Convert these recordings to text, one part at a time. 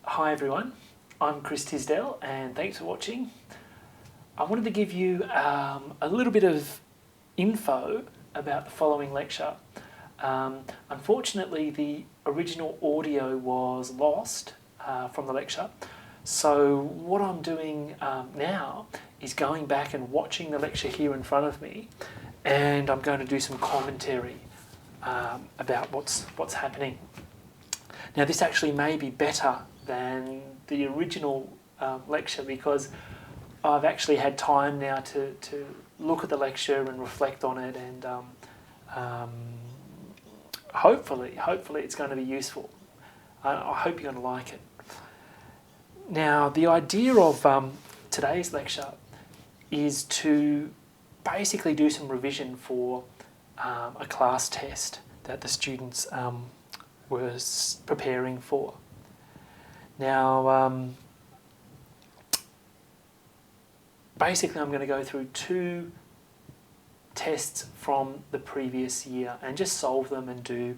Hi everyone, I'm Tisdell and thanks for watching. I wanted to give you a little bit of info about the following lecture. Unfortunately, the original audio was lost from the lecture, so what I'm doing now is going back and watching the lecture here in front of me, and I'm going to do some commentary about what's happening. Now, this actually may be better than the original lecture because I've actually had time now to look at the lecture and reflect on it, and hopefully it's going to be useful. I hope you're going to like it. Now, the idea of today's lecture is to basically do some revision for a class test that the students were preparing for. Now, basically I'm going to go through two tests from the previous year and just solve them and do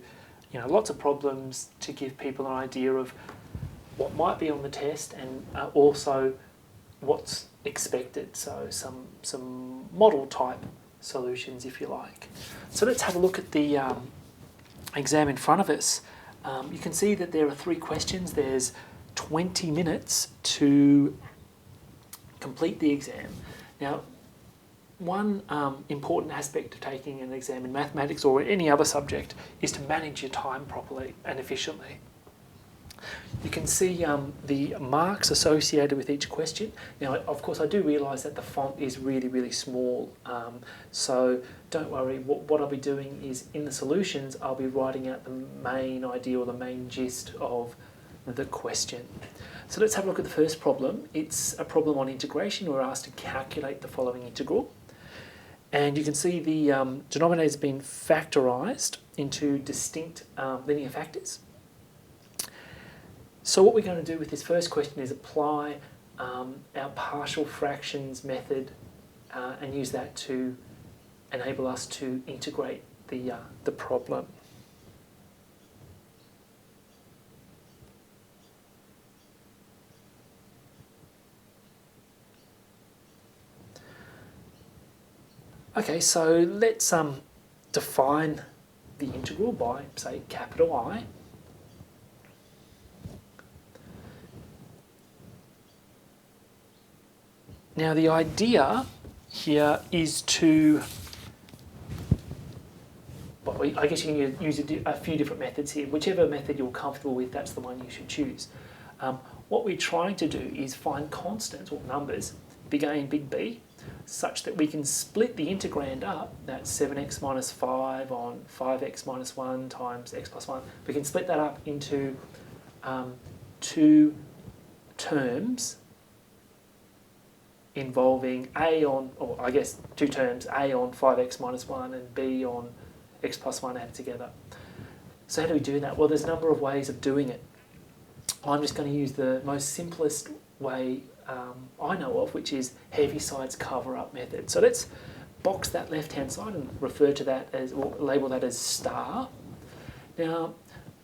lots of problems to give people an idea of what might be on the test and also what's expected, so some model type solutions if you like. So let's have a look at the exam in front of us. You can see that there are 3 questions. There's 20 minutes to complete the exam. Now, one important aspect of taking an exam in mathematics or any other subject is to manage your time properly and efficiently. You can see the marks associated with each question. Now, of course, I do realise that the font is really, really small, so don't worry. What I'll be doing is in the solutions, I'll be writing out the main idea or the main gist of the question. So let's have a look at the first problem. It's a problem on integration. We're asked to calculate the following integral. And you can see the denominator has been factorised into distinct linear factors. So what we're going to do with this first question is apply our partial fractions method and use that to enable us to integrate the problem. Okay, so let's define the integral by, say, capital I. Now the idea here is to, well, I guess you can use a few different methods here. Whichever method you're comfortable with, that's the one you should choose. What we're trying to do is find constants or numbers, big A and big B, such that we can split the integrand up, that's 7x minus 5 on 5x minus 1 times x plus 1. We can split that up into 2 terms involving A on, or I guess 2 terms, A on 5x minus 1 and B on x plus 1 added together. So how do we do that? Well, there's a number of ways of doing it. I'm just going to use the most simplest way I know of, which is Heaviside cover-up method. So let's box that left-hand side and refer to that as, or label that as star. Now,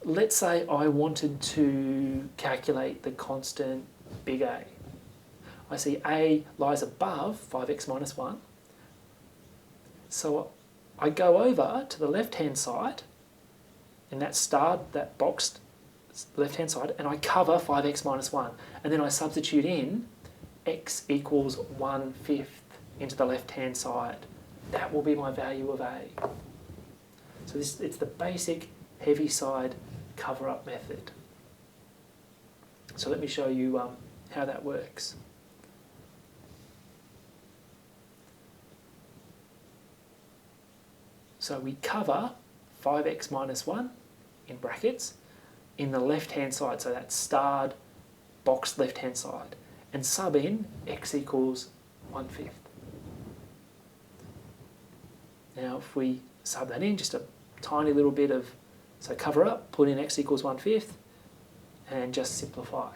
let's say I wanted to calculate the constant big A. I see A lies above 5x minus 1. So I go over to the left-hand side, in that star, that boxed left-hand side, and I cover 5x minus 1. And then I substitute in x equals 1/5 into the left-hand side. That will be my value of A. So it's the basic Heaviside cover-up method. So let me show you how that works. So we cover 5x minus 1 in brackets in the left-hand side, so that's starred boxed left-hand side, and sub in x equals 1/5. Now if we sub that in, just a tiny little bit of, so cover up, put in x equals 1/5, and just simplify.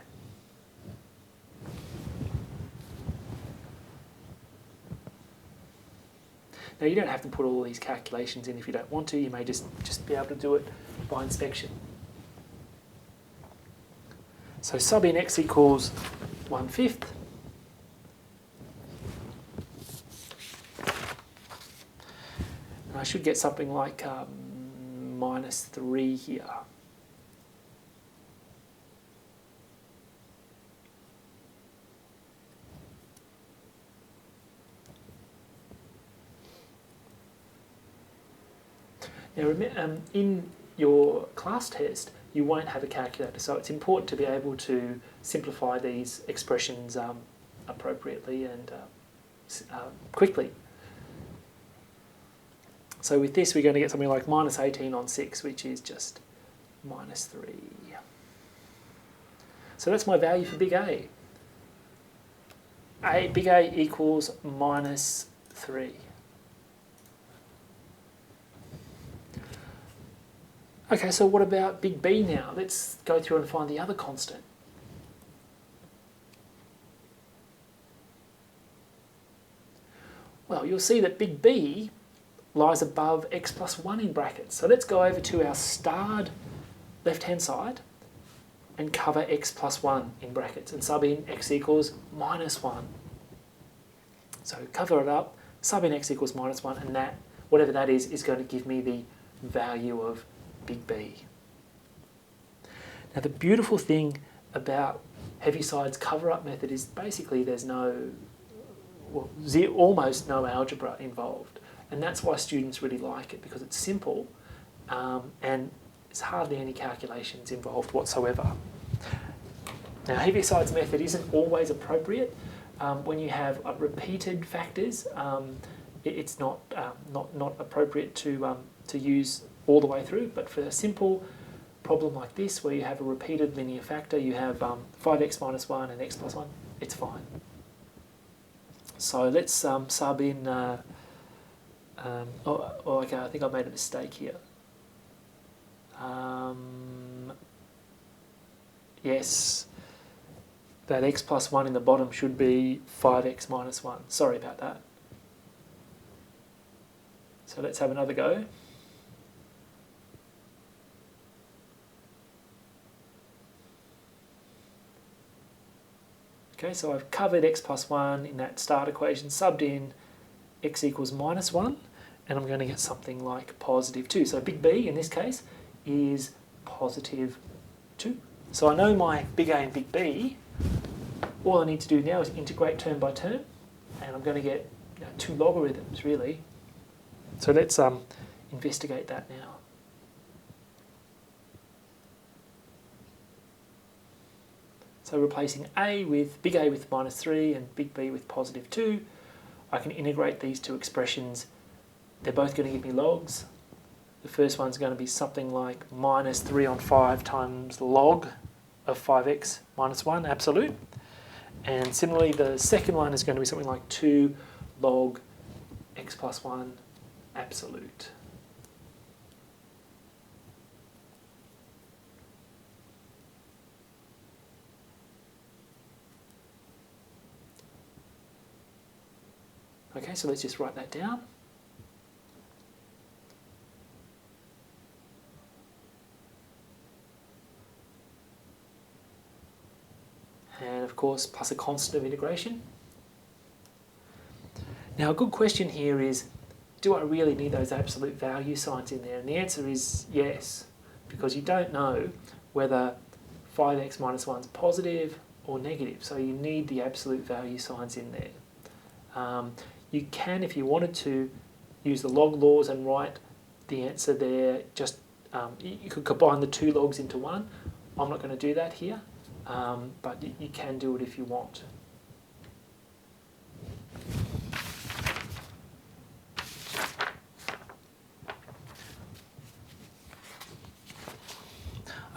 Now you don't have to put all these calculations in if you don't want to. You may just be able to do it by inspection. So sub in x equals 1/5. And I should get something like -3 here. Now, in your class test, you won't have a calculator, so it's important to be able to simplify these expressions appropriately and quickly. So with this, we're going to get something like -18 on 6, which is just -3. So that's my value for big A. Big A equals -3. Okay, so what about big B now? Let's go through and find the other constant. Well, you'll see that big B lies above x plus 1 in brackets. So let's go over to our starred left-hand side and cover x plus 1 in brackets and sub in x equals -1. So cover it up, sub in x equals -1, and that, whatever that is going to give me the value of big B. Now the beautiful thing about Heaviside's cover-up method is basically there's almost no algebra involved, and that's why students really like it, because it's simple and there's hardly any calculations involved whatsoever. Now Heaviside's method isn't always appropriate. When you have repeated factors, it's not appropriate to use all the way through, but for a simple problem like this, where you have a repeated linear factor, you have 5x minus 1 and x plus 1, it's fine. So let's sub in, okay, I think I made a mistake here. Yes, that x plus 1 in the bottom should be 5x minus 1. Sorry about that. So let's have another go. Okay, so I've covered x plus 1 in that start equation, subbed in x equals -1, and I'm going to get something like +2. So big B in this case is +2. So I know my big A and big B. All I need to do now is integrate term by term, and I'm going to get 2 logarithms really. So let's investigate that now. So replacing A with big A with -3 and big B with +2, I can integrate these two expressions. They're both going to give me logs. The first one's going to be something like -3 on 5 times log of 5x minus 1, absolute. And similarly, the second one is going to be something like 2 log x plus 1, absolute. Okay, so let's just write that down. And of course, plus a constant of integration. Now a good question here is, do I really need those absolute value signs in there? And the answer is yes, because you don't know whether 5x minus 1 is positive or negative, so you need the absolute value signs in there. You can, if you wanted to, use the log laws and write the answer there. Just you could combine the 2 logs into 1. I'm not going to do that here, but you can do it if you want.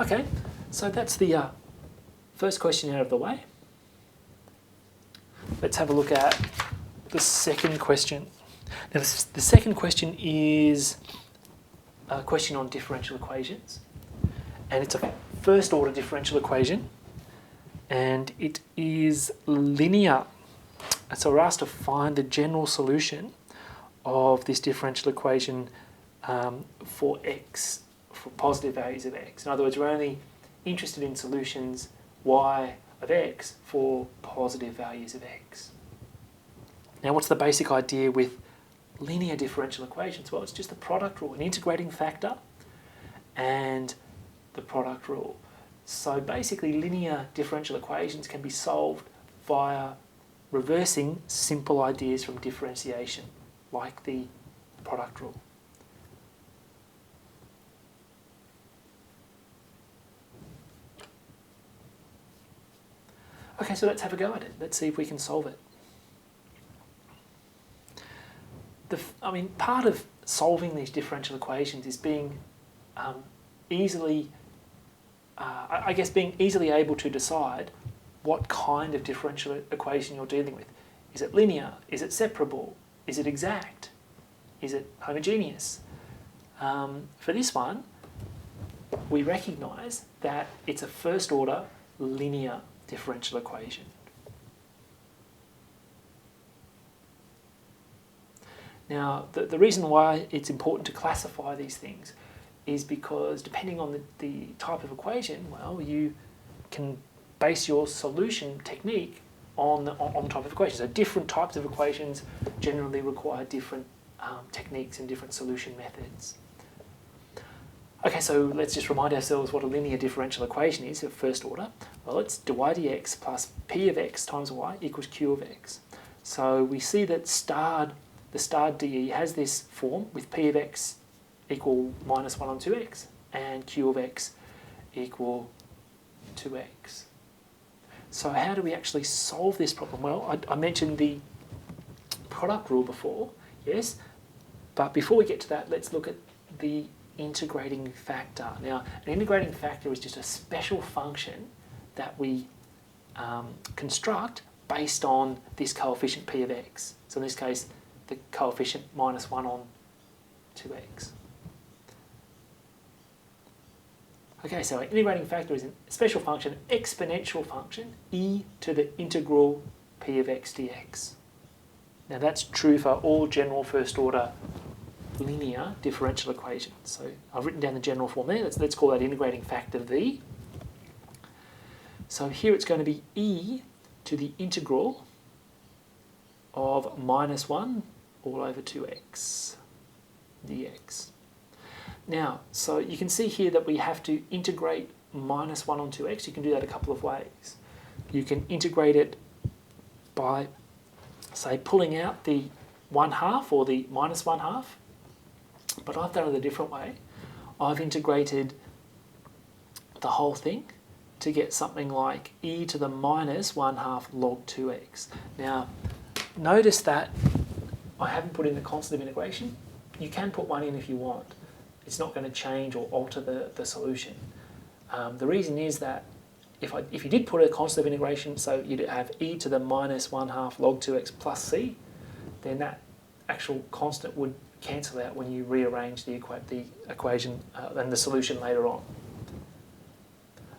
Okay, so that's the first question out of the way. Let's have a look at the second question. Now, the second question is a question on differential equations, and it's a first order differential equation, and it is linear. So we're asked to find the general solution of this differential equation for x, for positive values of x. In other words, we're only interested in solutions y of x for positive values of x. Now, what's the basic idea with linear differential equations? Well, it's just the product rule, an integrating factor and the product rule. So basically, linear differential equations can be solved via reversing simple ideas from differentiation, like the product rule. Okay, so let's have a go at it. Let's see if we can solve it. Part of solving these differential equations is being easily able to decide what kind of differential equation you're dealing with. Is it linear? Is it separable? Is it exact? Is it homogeneous? For this one, we recognise that it's a first order linear differential equation. Now, the reason why it's important to classify these things is because depending on the type of equation, well, you can base your solution technique on the type of equation. So different types of equations generally require different techniques and different solution methods. Okay, so let's just remind ourselves what a linear differential equation is of first order. Well, it's dy dx plus p of x times y equals q of x. So we see that the starred dE has this form with p of x equal minus 1 on 2x and q of x equal 2x. So how do we actually solve this problem? Well, I mentioned the product rule before, yes, but before we get to that, let's look at the integrating factor. Now, an integrating factor is just a special function that we construct based on this coefficient p of x. So in this case, the coefficient minus 1 on 2x. Okay, so an integrating factor is a special function, exponential function, e to the integral p of x dx. Now that's true for all general first order linear differential equations. So I've written down the general form there. Let's call that integrating factor v. So here it's going to be e to the integral of minus 1 all over 2x dx. Now, so you can see here that we have to integrate minus 1 on 2x. You can do that a couple of ways. You can integrate it by, say, pulling out the 1/2 or the minus 1/2. But I've done it a different way. I've integrated the whole thing to get something like e to the minus 1/2 log 2x. Now, notice that I haven't put in the constant of integration. You can put one in if you want. It's not going to change or alter the solution. The reason is that if you did put a constant of integration, so you'd have e to the minus 1/2 log 2x plus c, then that actual constant would cancel out when you rearrange the equation and the solution later on.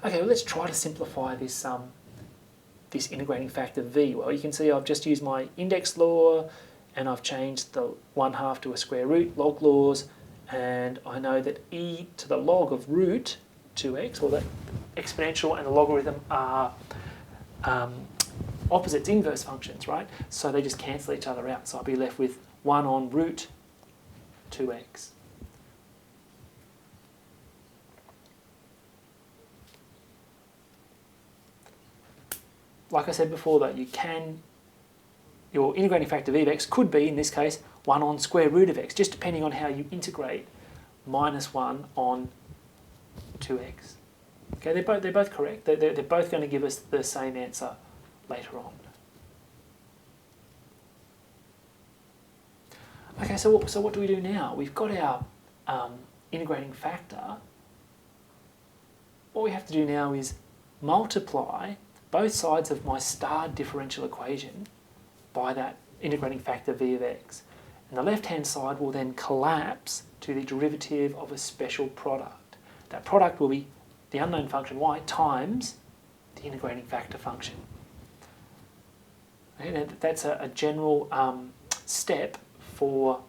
Okay, well, let's try to simplify this integrating factor v. Well, you can see I've just used my index law and I've changed the 1/2 to a square root, log laws, and I know that e to the log of root 2x, or that exponential and the logarithm are opposites, inverse functions, right? So they just cancel each other out. So I'll be left with 1 on root 2x. Like I said before, though, your integrating factor v of x could be, in this case, 1 on square root of x, just depending on how you integrate minus 1 on 2x. Okay, they're both correct. They're both going to give us the same answer later on. Okay, so what do we do now? We've got our integrating factor. What we have to do now is multiply both sides of my starred differential equation by that integrating factor v of x. And the left-hand side will then collapse to the derivative of a special product. That product will be the unknown function y times the integrating factor function. Okay, that's a general step for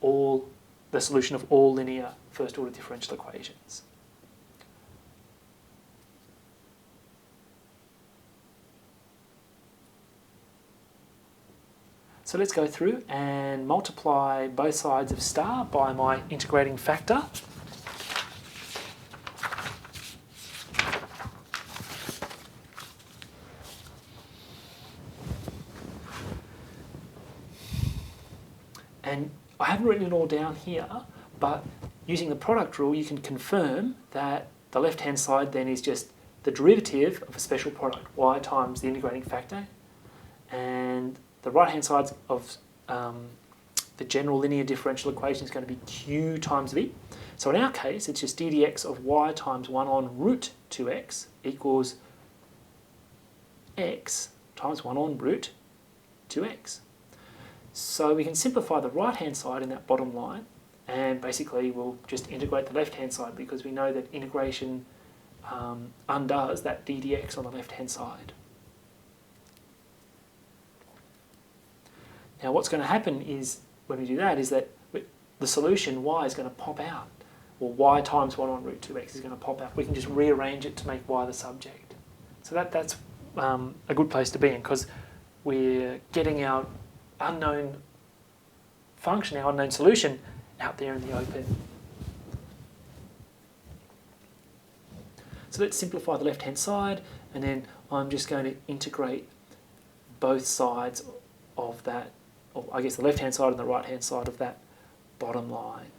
the solution of all linear first-order differential equations. So let's go through and multiply both sides of star by my integrating factor. And I haven't written it all down here, but using the product rule, you can confirm that the left-hand side then is just the derivative of a special product, y times the integrating factor, and the right-hand side of the general linear differential equation is going to be q times v. So in our case, it's just d dx of y times 1 on root 2x equals x times 1 on root 2x. So we can simplify the right-hand side in that bottom line, and basically we'll just integrate the left-hand side because we know that integration undoes that d dx on the left-hand side. Now what's going to happen is, when we do that, is that the solution y is going to pop out, or y times 1 on root 2x is going to pop out. We can just rearrange it to make y the subject. So that's a good place to be in, because we're getting our unknown function, our unknown solution, out there in the open. So let's simplify the left-hand side, and then I'm just going to integrate both sides of that, or I guess the left-hand side and the right-hand side of that bottom line.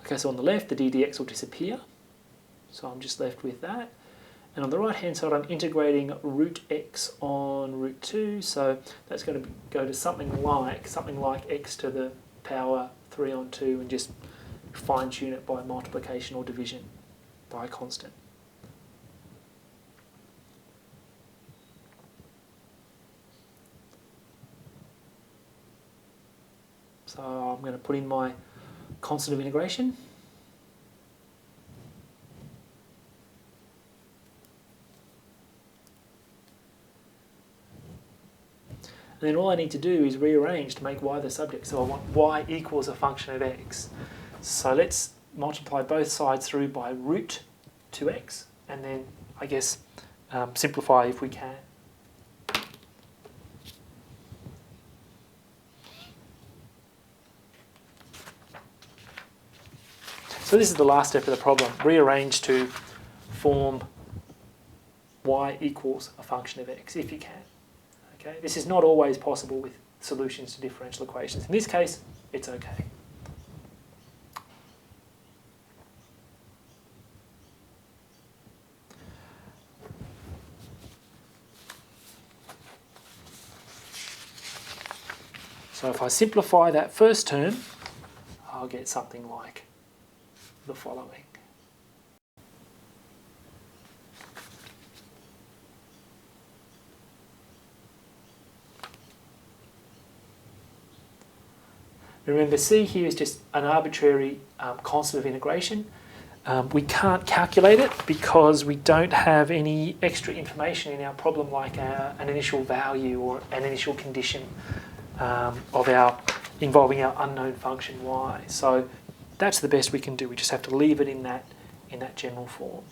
Okay, so on the left, the d dx will disappear. So I'm just left with that. And on the right-hand side, I'm integrating root x on root 2. So that's going to go to something like x to the power 3 on 2, and just fine-tune it by multiplication or division by a constant. So I'm going to put in my constant of integration. And then all I need to do is rearrange to make y the subject. So I want y equals a function of x. So let's multiply both sides through by root 2x, and then I guess simplify if we can. So this is the last step of the problem. Rearrange to form y equals a function of x, if you can. Okay? This is not always possible with solutions to differential equations. In this case, it's okay. So if I simplify that first term, I'll get something like the following. Remember, C here is just an arbitrary constant of integration. We can't calculate it because we don't have any extra information in our problem, like an initial value or an initial condition involving our unknown function y. So that's the best we can do. We just have to leave it in that general form.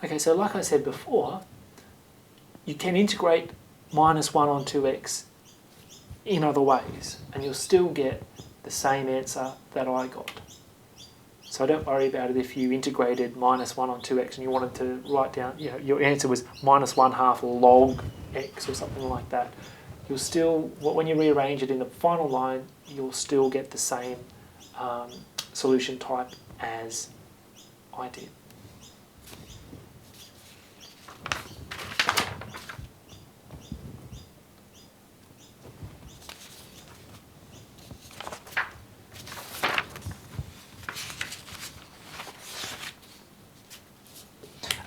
Okay, so like I said before, you can integrate minus 1 on 2x in other ways, and you'll still get the same answer that I got. So don't worry about it if you integrated minus 1 on 2x and you wanted to write down, your answer was minus 1/2 log x or something like that. You'll still, when you rearrange it in the final line, you'll still get the same solution type as I did.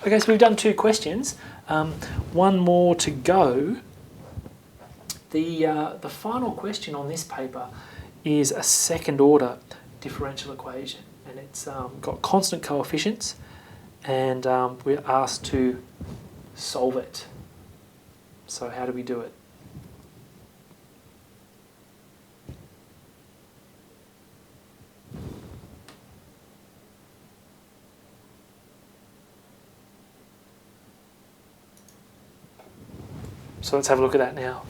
Okay, so we've done 2 questions. One more to go. The final question on this paper is a second order differential equation. and it's got constant coefficients, and we're asked to solve it. So how do we do it? So let's have a look at that now.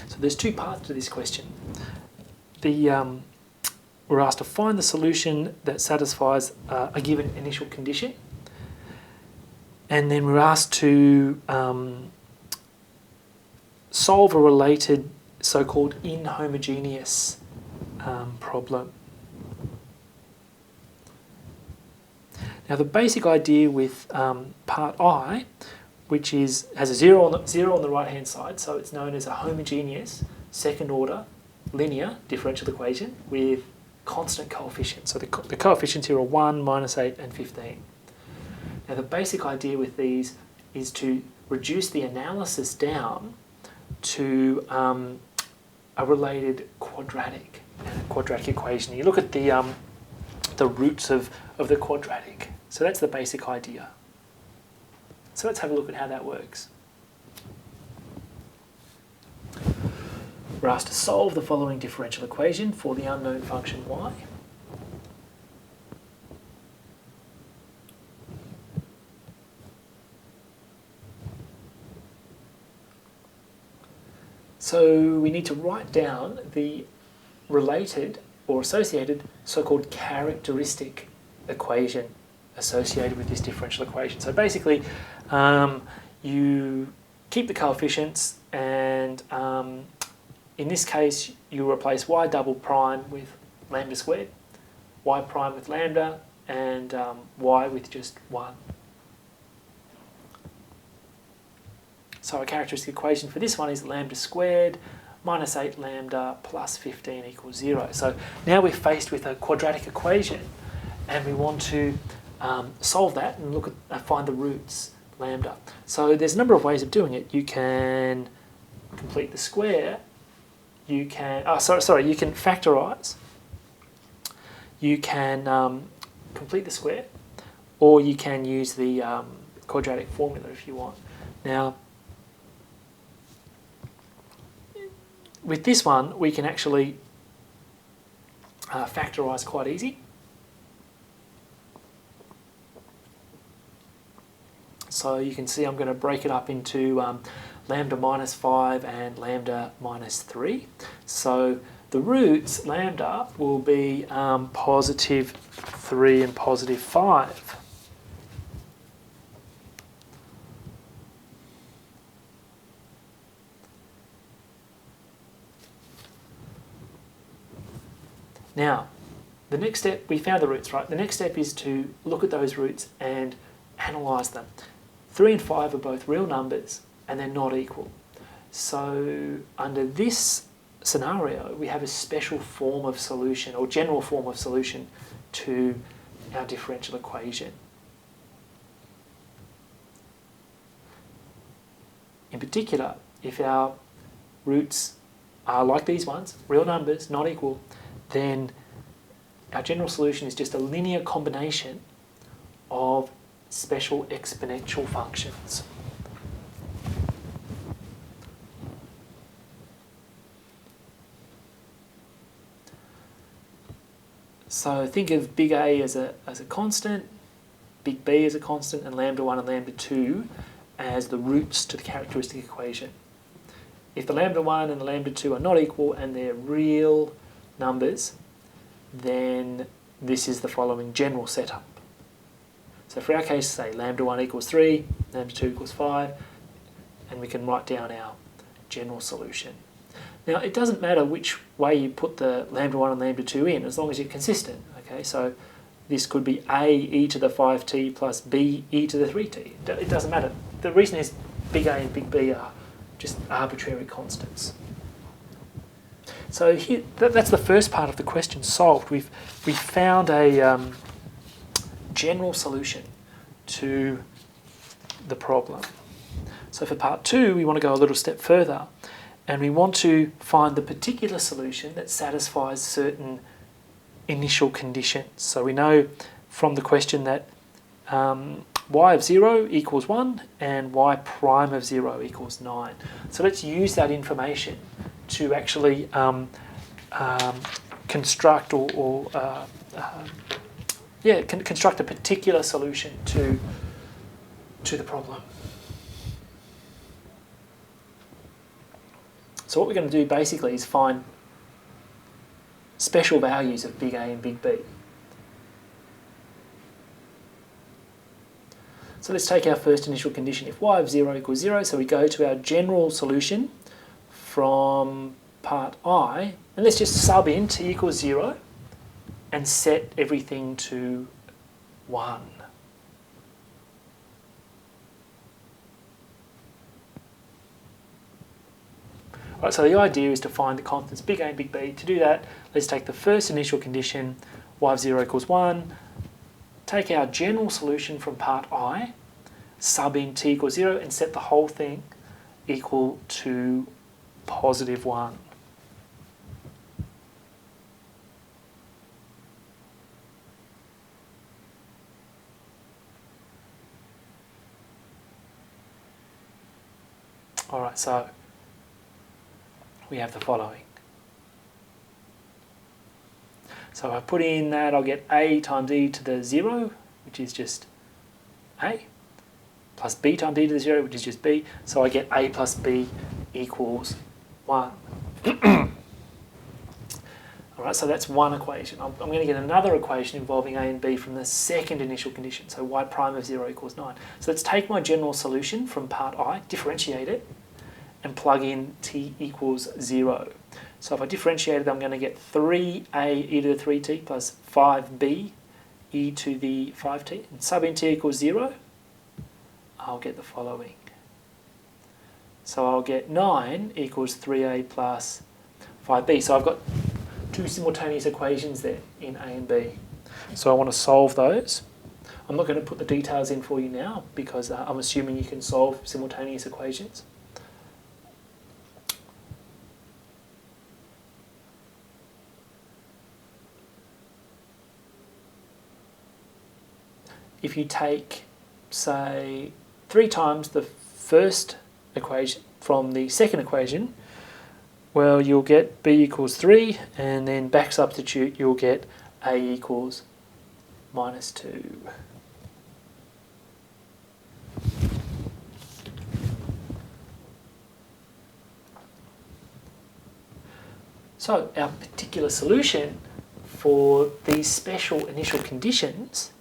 So there's two parts to this question. We're asked to find the solution that satisfies a given initial condition, and then we're asked to solve a related so-called inhomogeneous problem. Now the basic idea with part I, which has a zero on the right hand side, so it's known as a homogeneous second order linear differential equation with constant coefficients. So the coefficients here are 1, -8 and 15. Now the basic idea with these is to reduce the analysis down to a related quadratic equation. You look at the roots of the quadratic. So that's the basic idea. So let's have a look at how that works. We're asked to solve the following differential equation for the unknown function y. So we need to write down the related or associated so-called characteristic equation associated with this differential equation. So basically, you keep the coefficients, and in this case, you replace y double prime with lambda squared, y prime with lambda, and y with just 1. So our characteristic equation for this one is lambda squared minus 8 lambda plus 15 equals 0. So now we're faced with a quadratic equation, and we want to solve that and look at find the roots lambda. So there's a number of ways of doing it. You can complete the square. You can you can factorize. You can complete the square, or you can use the quadratic formula if you want. Now, with this one, we can actually factorize quite easy. So you can see I'm going to break it up into lambda minus 5 and lambda minus 3. So the roots, lambda, will be positive 3 and positive 5. Now, the next step, we found the roots, right? The next step is to look at those roots and analyse them. 3 and 5 are both real numbers, and they're not equal. So under this scenario, we have a special form of solution, or general form of solution, to our differential equation. In particular, if our roots are like these ones, real numbers, not equal, then our general solution is just a linear combination of special exponential functions. So think of big A as a constant, big B as a constant, and lambda 1 and lambda 2 as the roots to the characteristic equation. If the lambda 1 and the lambda 2 are not equal and they're real numbers, then this is the following general setup. So for our case, say lambda 1 equals 3, lambda 2 equals 5, and we can write down our general solution. Now, it doesn't matter which way you put the lambda 1 and lambda 2 in, as long as you're consistent. Okay, so this could be a e to the 5t plus b e to the 3t. It doesn't matter. The reason is big A and big B are just arbitrary constants. So here, that's the first part of the question solved. We've found a general solution to the problem. So for part 2, we want to go a little step further, and we want to find the particular solution that satisfies certain initial conditions. So we know from the question that y of 0 equals 1 and y prime of 0 equals 9. So let's use that information to actually construct construct a particular solution to the problem. So what we're going to do basically is find special values of big A and big B. So let's take our first initial condition. If y of 0 equals 0, so we go to our general solution from part I, and let's just sub in t equals 0 and set everything to 1. Right, so the idea is to find the constants big A and big B. To do that, let's take the first initial condition, y of 0 equals 1, take our general solution from part I, sub in t equals 0, and set the whole thing equal to positive 1. Alright, so we have the following. So if I put in that, I'll get a times e to the 0, which is just a, plus b times e to the 0, which is just b. So I get a plus b equals 1. Alright, so that's one equation. I'm going to get another equation involving a and b from the second initial condition. So y prime of 0 equals 9. So let's take my general solution from part I, differentiate it, and plug in t equals 0. So if I differentiate it, I'm going to get 3a e to the 3t plus 5b e to the 5t. And sub in t equals 0, I'll get the following. So I'll get 9 equals 3a plus 5b. So I've got two simultaneous equations there in a and b. So I want to solve those. I'm not going to put the details in for you now because I'm assuming you can solve simultaneous equations. If you take, say, 3 times the first equation from the second equation, well, you'll get b equals 3, and then back substitute, you'll get a equals minus 2. So our particular solution for these special initial conditions,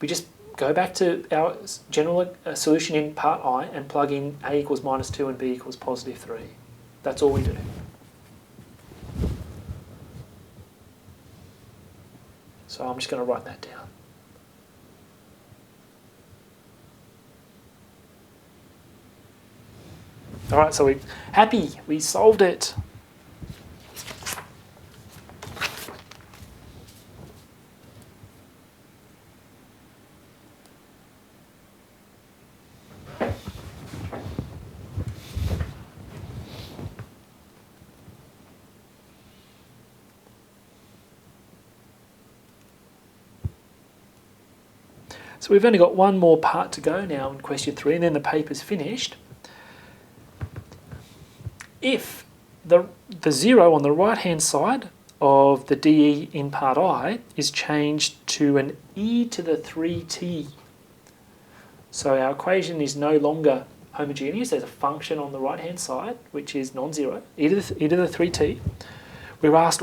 we just go back to our general solution in part I and plug in a equals minus 2 and b equals positive 3. That's all we do. So I'm just going to write that down. All right, so we're happy. We solved it. So we've only got one more part to go now in question 3, and then the paper's finished. If the 0 on the right-hand side of the dE in part I is changed to an e to the 3t, so our equation is no longer homogeneous, there's a function on the right-hand side which is non-zero, e to the 3t, we're asked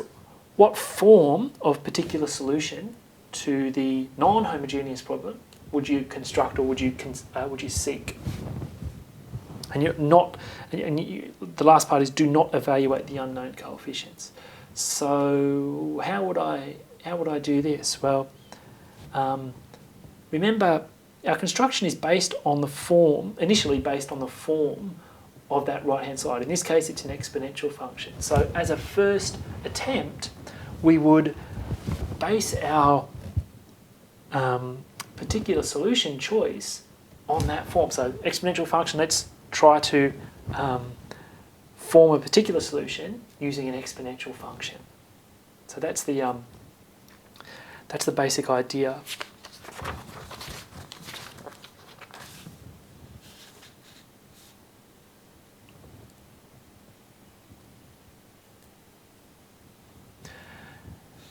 what form of particular solution to the non-homogeneous problem would you construct or would you seek? And you're not. The last part is do not evaluate the unknown coefficients. So how would I do this? Well, remember our construction is based on the form, initially based on the form of that right-hand side. In this case, it's an exponential function. So as a first attempt, we would base our particular solution choice on that form. So exponential function, let's try to form a particular solution using an exponential function. So that's the basic idea.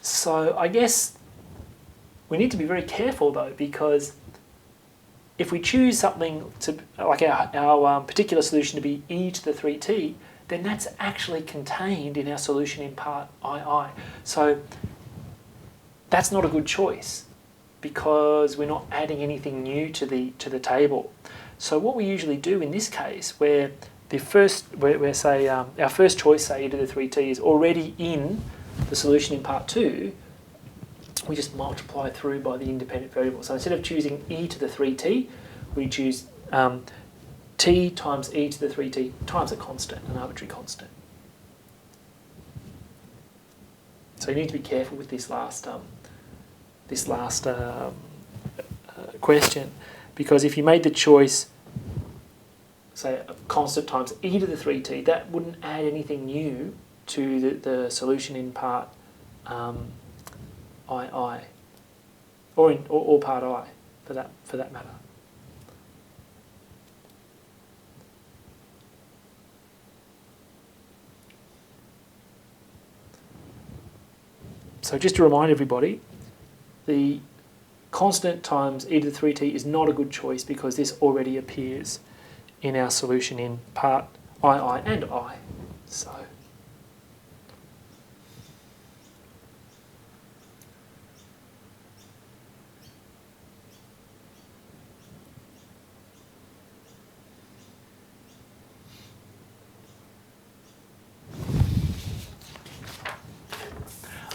So I guess we need to be very careful though, because if we choose something to, like our particular solution to be e to the 3t, then that's actually contained in our solution in part II. So that's not a good choice because we're not adding anything new to the table. So what we usually do in this case, where our first choice, say e to the 3t, is already in the solution in part 2, we just multiply through by the independent variable. So instead of choosing e to the 3t, we choose t times e to the 3t times a constant, an arbitrary constant. So you need to be careful with this last question, because if you made the choice, say a constant times e to the 3t, that wouldn't add anything new to the solution in part II, or part I for that matter. So just to remind everybody, the constant times e to the 3t is not a good choice because this already appears in our solution in part II and I. So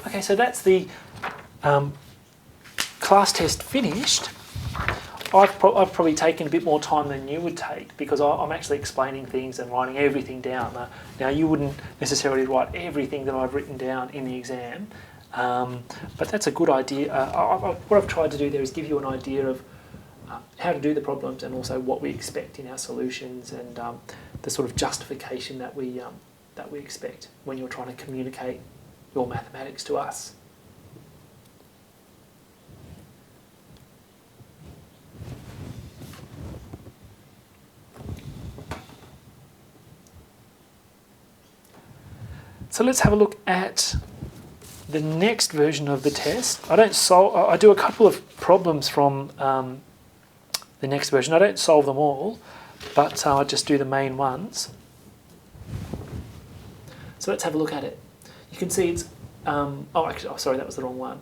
okay, so that's the class test finished. I've probably taken a bit more time than you would take because I'm actually explaining things and writing everything down. Now you wouldn't necessarily write everything that I've written down in the exam, but that's a good idea. What I've tried to do there is give you an idea of how to do the problems and also what we expect in our solutions and the sort of justification that we expect when you're trying to communicate your mathematics to us. So let's have a look at the next version of the test. I do a couple of problems from the next version. I don't solve them all, but I just do the main ones. So let's have a look at it. You can see it's, sorry, that was the wrong one.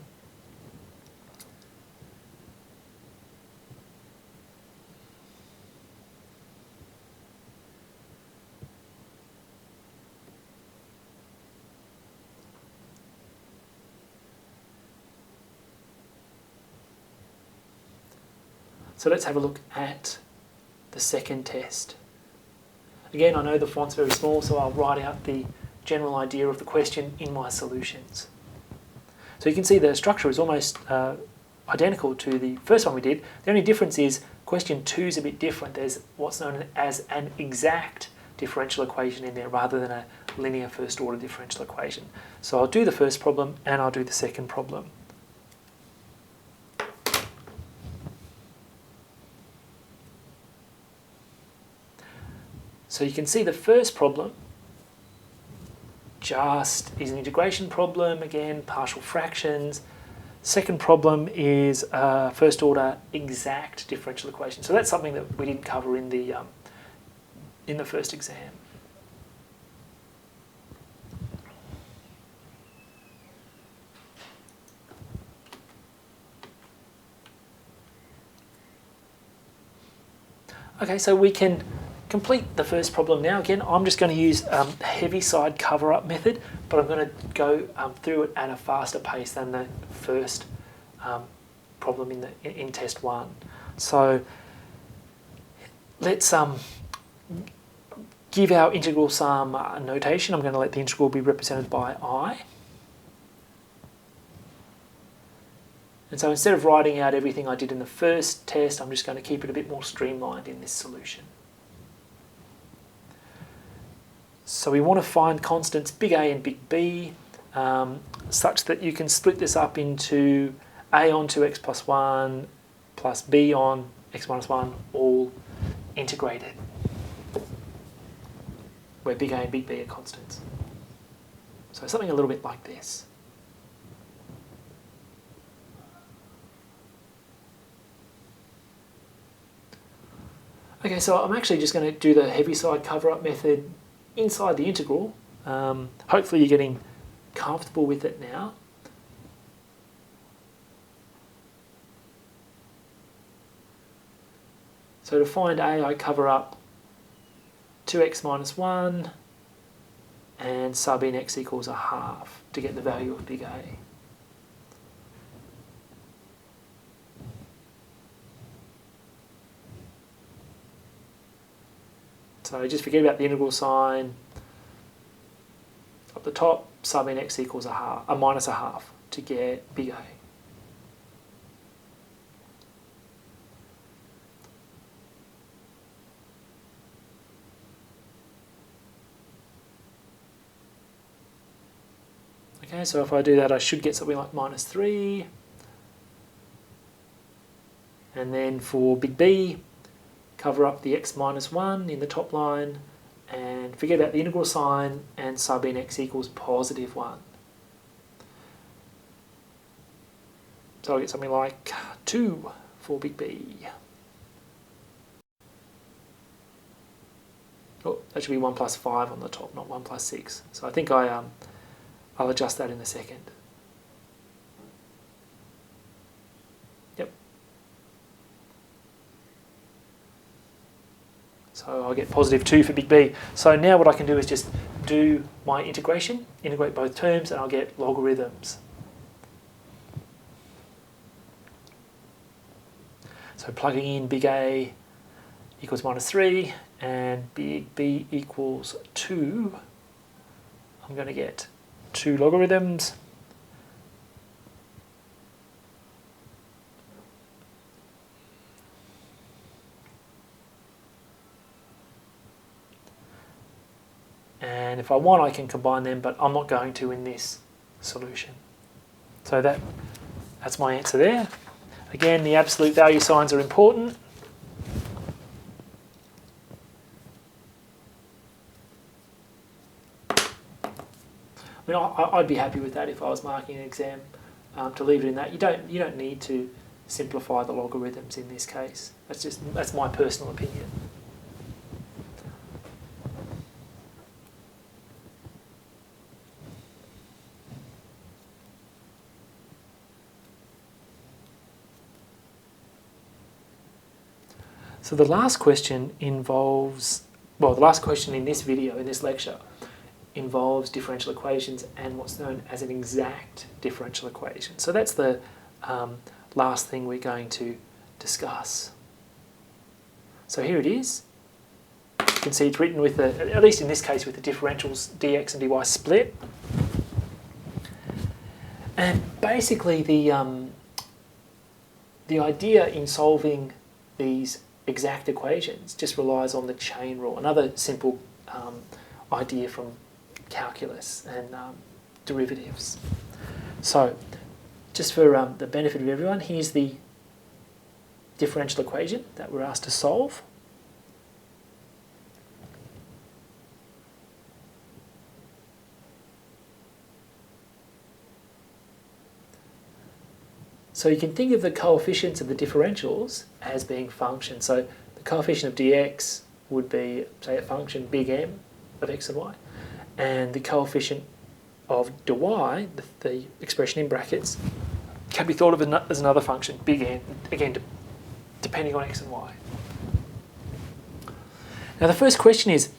So let's have a look at the second test. Again, I know the font's very small, so I'll write out the general idea of the question in my solutions. So you can see the structure is almost identical to the first one we did. The only difference is question 2 is a bit different. There's what's known as an exact differential equation in there rather than a linear first order differential equation. So I'll do the first problem and I'll do the second problem. So you can see the first problem just is an integration problem, again, partial fractions. Second problem is first order exact differential equation. So that's something that we didn't cover in the first exam. Okay, so we can complete the first problem now. Again, I'm just going to use a heavy side cover-up method, but I'm going to go through it at a faster pace than the first problem in test 1. So let's give our integral some notation. I'm going to let the integral be represented by I. And so instead of writing out everything I did in the first test, I'm just going to keep it a bit more streamlined in this solution. So we want to find constants big A and big B, such that you can split this up into A on 2x plus 1 plus B on x minus 1 all integrated, where big A and big B are constants. So something a little bit like this. Okay, so I'm actually just going to do the Heaviside cover-up method inside the integral. Hopefully you're getting comfortable with it now. So to find A, I cover up 2x minus 1 and sub in x equals a half to get the value of big A. So just forget about the integral sign. Up the top, sub in x equals a minus a half to get big A. Okay, so if I do that, I should get something like minus 3. And then for big B, cover up the x minus 1 in the top line and forget about the integral sign and sub in x equals positive 1. So I'll get something like 2 for big B. Oh, that should be 1 plus 5 on the top, not 1 plus 6. So I think I'll adjust that in a second. Yep. So I'll get positive 2 for big B. So now what I can do is just do my integration, integrate both terms, and I'll get logarithms. So plugging in big A equals minus 3 and big B equals 2, I'm going to get 2 logarithms. And if I want, I can combine them, but I'm not going to in this solution. So that's my answer there. Again, the absolute value signs are important. I mean, I'd be happy with that if I was marking an exam, to leave it in that. You don't need to simplify the logarithms in this case. That's my personal opinion. So the last question involves, well, the last question in this video, in this lecture, involves differential equations and what's known as an exact differential equation. So that's the last thing we're going to discuss. So here it is. You can see it's written with, at least in this case, with the differentials dx and dy split. And basically the idea in solving these exact equations just relies on the chain rule, another simple idea from calculus and derivatives. So just for the benefit of everyone, here's the differential equation that we're asked to solve. So you can think of the coefficients of the differentials as being functions. So the coefficient of dx would be, say, a function big M of x and y. And the coefficient of dy, the expression in brackets, can be thought of as another function, big N, again, depending on x and y. Now the first question is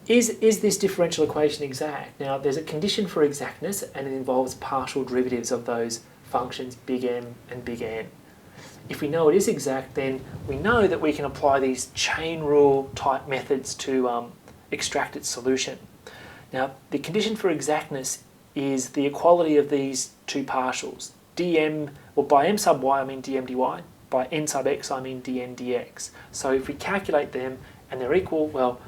this differential equation exact? Now there's a condition for exactness, and it involves partial derivatives of those functions big M and big N. If we know it is exact, then we know that we can apply these chain rule type methods to extract its solution. Now the condition for exactness is the equality of these two partials. dm, well, by m sub y I mean dm dy, by n sub x I mean dn dx. So if we calculate them and they're equal, well,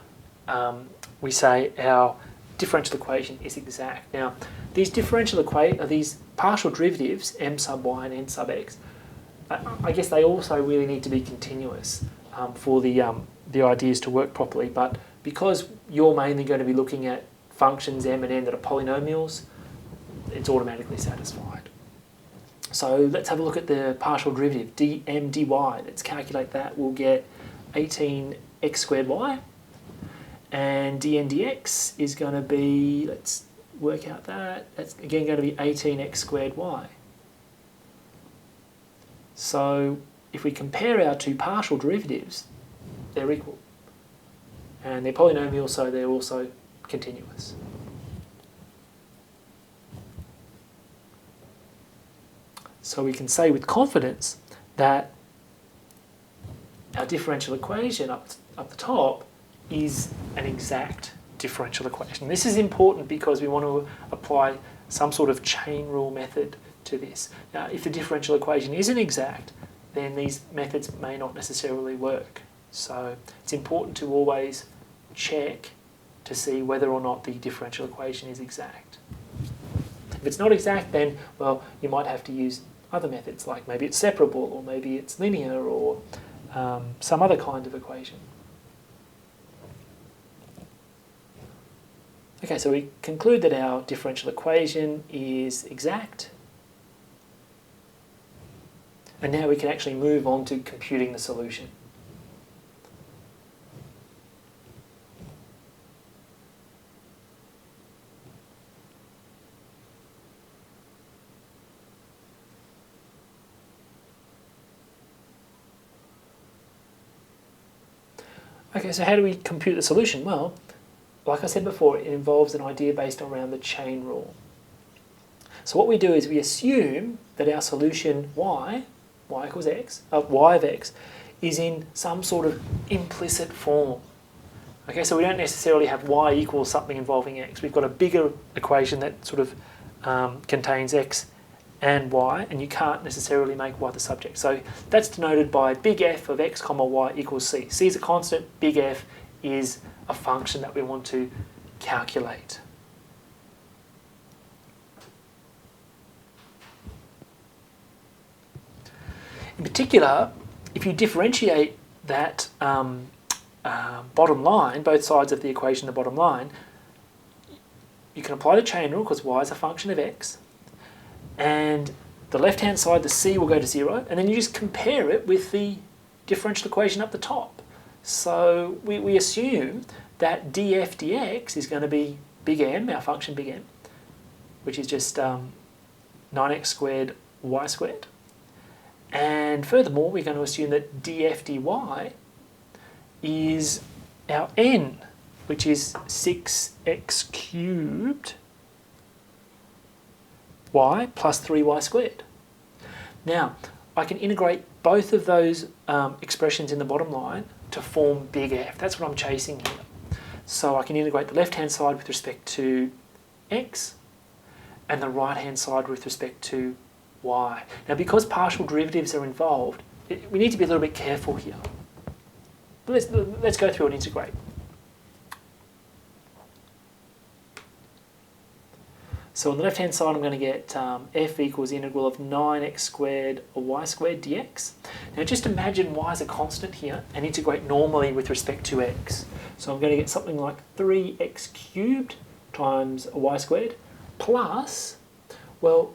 we say our differential equation is exact. Now, these these partial derivatives, m sub y and n sub x, I guess they also really need to be continuous for the ideas to work properly. But because you're mainly going to be looking at functions m and n that are polynomials, it's automatically satisfied. So let's have a look at the partial derivative, dm dy. Let's calculate that. We'll get 18x squared y. And dn dx is going to be, let's work out that, that's again going to be 18x squared y. So if we compare our two partial derivatives, they're equal. And they're polynomial, so they're also continuous. So we can say with confidence that our differential equation up the top is an exact differential equation. This is important because we want to apply some sort of chain rule method to this. Now, if the differential equation isn't exact, then these methods may not necessarily work. So it's important to always check to see whether or not the differential equation is exact. If it's not exact, then, well, you might have to use other methods, like maybe it's separable, or maybe it's linear, or some other kind of equation. Okay, so we conclude that our differential equation is exact. And now we can actually move on to computing the solution. Okay, so how do we compute the solution? Well, like I said before, it involves an idea based around the chain rule. So what we do is we assume that our solution y equals x, y of x, is in some sort of implicit form. Okay, so we don't necessarily have y equals something involving x. We've got a bigger equation that sort of contains x and y, and you can't necessarily make y the subject. So that's denoted by big F of x comma y equals c. C is a constant, big F is a function that we want to calculate. In particular, if you differentiate that bottom line, both sides of the equation, the bottom line, you can apply the chain rule because y is a function of x, and the left-hand side, the c, will go to 0, and then you just compare it with the differential equation up the top. So we assume that df dx is going to be big M, our function big M, which is just 9x squared y squared. And furthermore, we're going to assume that df dy is our n, which is 6x cubed y plus 3y squared. Now, I can integrate both of those expressions in the bottom line to form big F. That's what I'm chasing here. So I can integrate the left-hand side with respect to x and the right-hand side with respect to y. Now, because partial derivatives are involved, we need to be a little bit careful here. But let's go through and integrate. So on the left-hand side, I'm going to get f equals integral of 9x squared y squared dx. Now just imagine y is a constant here and integrate normally with respect to x. So I'm going to get something like 3x cubed times y squared plus, well,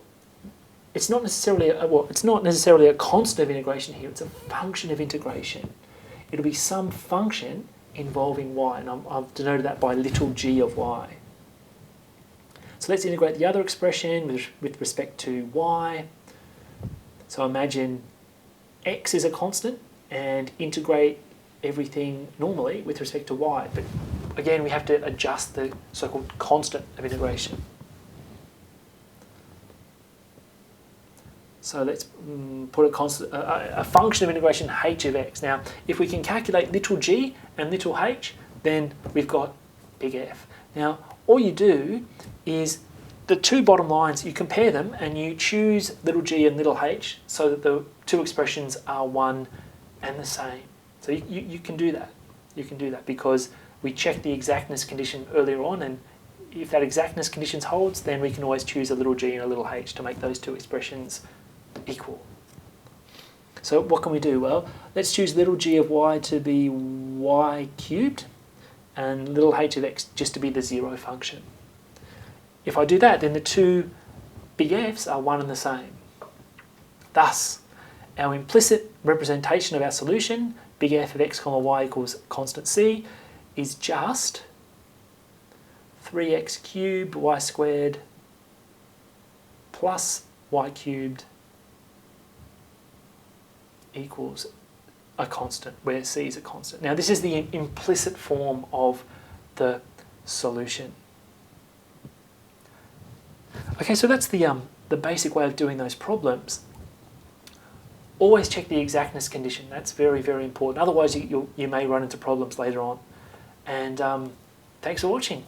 it's not necessarily a constant of integration here. It's a function of integration. It'll be some function involving y, and I've denoted that by little g of y. So let's integrate the other expression with respect to y. So imagine x is a constant and integrate everything normally with respect to y. But again, we have to adjust the so-called constant of integration. So let's put a function of integration h of x. Now, if we can calculate little g and little h, then we've got big F. Now, all you do is the two bottom lines, you compare them and you choose little g and little h so that the two expressions are one and the same. So you can do that. You can do that because we check the exactness condition earlier on, and if that exactness condition holds, then we can always choose a little g and a little h to make those two expressions equal. So what can we do? Well, let's choose little g of y to be y cubed and little h of x just to be the zero function. If I do that, then the two big F's are one and the same. Thus, our implicit representation of our solution, big F of x comma y equals constant c, is just 3x cubed y squared plus y cubed equals a constant, where c is a constant. Now this is the implicit form of the solution. Okay, so that's the basic way of doing those problems. Always check the exactness condition. That's very, very important. Otherwise you may run into problems later on. And thanks for watching.